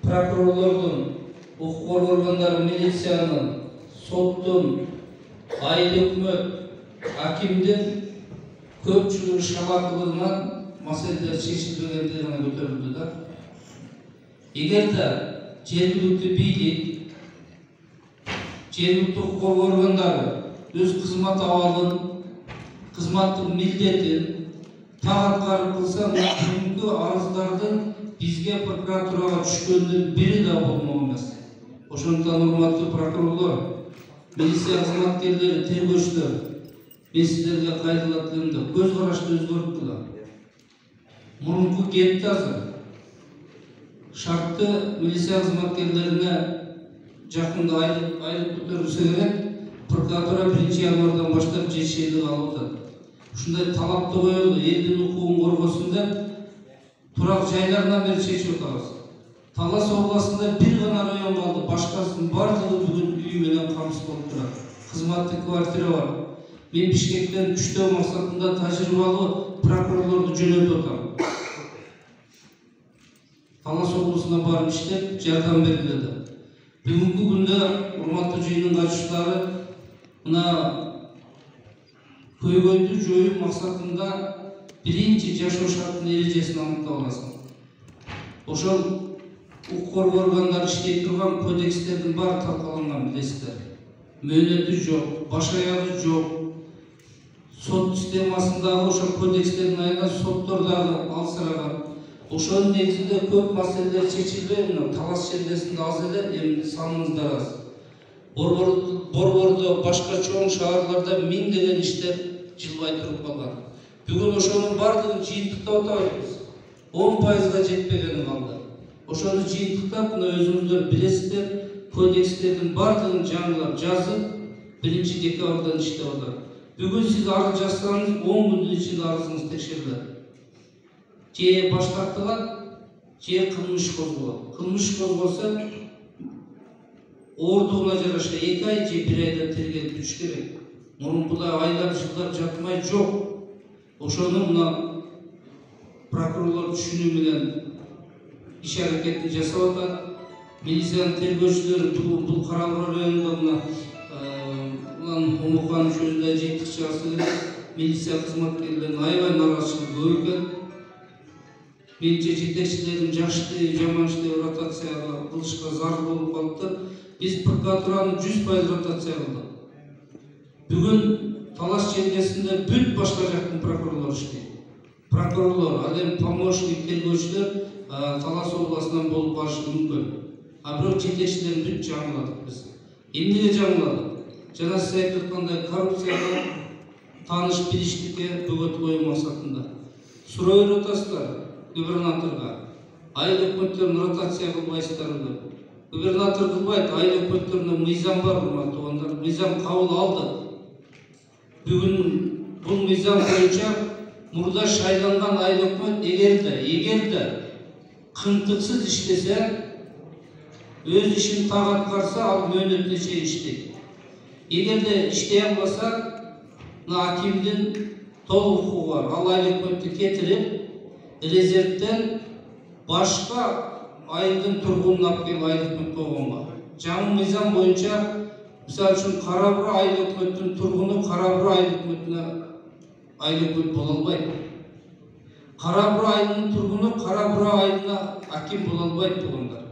prokurorlardan, hukuk organları, militsiyanın, sottun, aylı hükümet, hakimden köpçülüğü şabakılığından meseleler çeşitliliklerine götürüldüler. Eğer de jергilиктүү бийлик, жергиликтүү hukuk organları öz kızmat abалын, kızmattын милдетин так аткарып кылса, бүгүнкү арыздардын бизге прокуратурага түшкөндүн бири да болмок эмес. Ошондуктан урматтуу прокурорлор, милиция кызматкерлери, тергөөчүлөр, мен сиздерге кайрылат элем, көз карашты өзгөртүлөр. Мурунку кепти азыр шартты милиция кызматкерлерине жакында айлык көтөрүлсө керек, прокуратура 1-январдан баштап жетишейлик алып атат. Ушундай талап да коюлду, элдин укугун коргосун деп турак жайларынан бери чечип атабыз. Талас областында бир гана район калды, башкасынын бардыгы бүгүн үй менен камсыз болуп турат. Кызматтык квартира бар. Мен Бишкектен күчтөө максатында тажрыйбалуу прокурорлорду жөнөтүп атам. Талас облысына барып иштеп, жардам бергилedi. Бүгүнкү күндө урматтуу жыйындын катышуучулары мына көйгөйдү жоюу максатында биринчи жашоо шартынын эрежесин аныктап аласың. Ошол укук органдары иштей турган кодекстердин баары талкаланган, билесиздер. Мөөнөтү жок, баш аягы жок. Сот системасындагы ошол кодекстердин айынан соттор дагы алсыраган. Ошонун негизинде көп маселелер чечилбей, талас жерлесинде аз эле, эми саныңыздар аз. Борбордо, башка чоң шаарларда миңдеген иштер жылбай туруп калган. Бүгүн ошонун бардыгын жыйынтыктап атабыз. 10%га жетпегени калды. Ошону жыйынтыктап, мына өзүңүздөр билесиздер, кодекстердин бардыгын жаңылап жазып, 1-декабрдан иштеп атат. Бүгүн сиз арыз жазсаңыз, 10 күндүн ичинде арызыңыз текшерилет. Же баш тартылат, же кылмыш козголот. Кылмыш козголсо, оордугуна жараша 2 ай же 1 айда тергелип бүтүш керек. Мурункудай айлап, жылдап жатмай жок. Ошону мына прокурорлор түшүнүү менен иш аракетин жасап атат. Милициянын тергөөчүлөрү бул Карабура районунда мына Омукан жөнүндө жетик чыгасы керек. Милиция кызматкерлеринин аябай нааразычылыгы көп экен. Менче жетекчилердин жашты, жаманчты ротацияга кылышка зарыл болуп калыптыр. Биз прокуратураны 100% ротация кылдык. Бүгүн талаш жергесинде бүт башка жактын прокурорлор иштейт. Прокурорлор, ал эми помощник тергөөчүлөр Талас областынан болуп барышы мүмкүн. А бирок жетекчилерин бүт жаңыладык биз. Эмнеге жаңыладык? Жана сиз айтып аткандай коррупцияга тааныш билиштикке бөгөт коюу максатында. Сурой ротасылар губернаторга айыл өкмөттөрүн ротация кылбайсыздар деп. Губернатор кылбайт, айыл өкмөттөрүнө мыйзам бар, туугандар. Мыйзам кабыл алды. Бүгүн бул мыйзам боюнча мурда шайланган айыл өкмөт эгерде кынтыксыз иштесе, өз ишин так аткарса, ал мөөнөтүнө чейин иштейт. Эгерде иштей албаса, акимдин толук укугу бар. Ал айыл өкмөттү кетирип, резервден башка айылдын тургунун алып келип айыл өкмөт койгонго. Жаңы мыйзам боюнча, мисалы үчүн Карабура айыл өкмөттүн тургуну Карабура айыл өкмөтүнө айыл өкмөт боло албайт. Карабура айылынын тургуну Карабура айылына аким боло албайт, туугандар.